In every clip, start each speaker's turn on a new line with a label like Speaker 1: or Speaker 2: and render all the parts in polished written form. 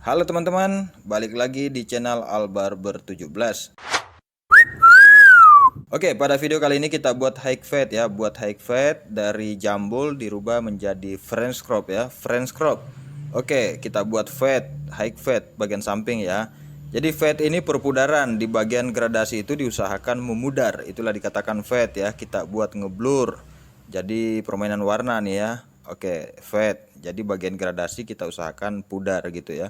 Speaker 1: Halo teman-teman, balik lagi di channel Barber 17. Oke, pada video kali ini kita buat high fade ya. Buat high fade dari jambul dirubah menjadi French crop ya, French crop. Oke, kita buat fade, high fade bagian samping ya. Jadi fade ini perpudaran, di bagian gradasi itu diusahakan memudar. Itulah dikatakan fade ya. Kita buat ngeblur. Jadi permainan warna nih ya. Oke, fade. Jadi bagian gradasi kita usahakan pudar gitu ya.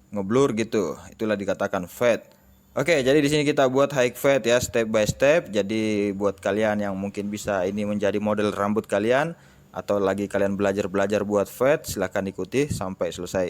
Speaker 1: Ngeblur gitu. Itulah dikatakan fade. Oke, jadi di sini kita buat high fade ya, step by step. Jadi buat kalian yang mungkin bisa ini menjadi model rambut kalian atau lagi kalian belajar buat fade, silahkan ikuti sampai selesai.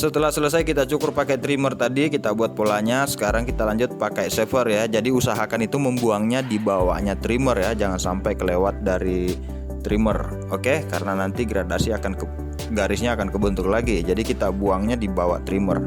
Speaker 1: Setelah selesai kita cukur pakai trimmer tadi, kita buat polanya. Sekarang kita lanjut pakai shaver ya. Jadi usahakan itu membuangnya di bawahnya trimmer ya, jangan sampai kelewat dari trimmer. Oke, karena nanti gradasi akan garisnya akan kebentuk lagi. Jadi kita buangnya di bawah trimmer.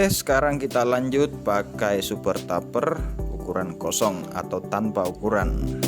Speaker 1: sekarang kita lanjut pakai super taper ukuran kosong atau tanpa ukuran.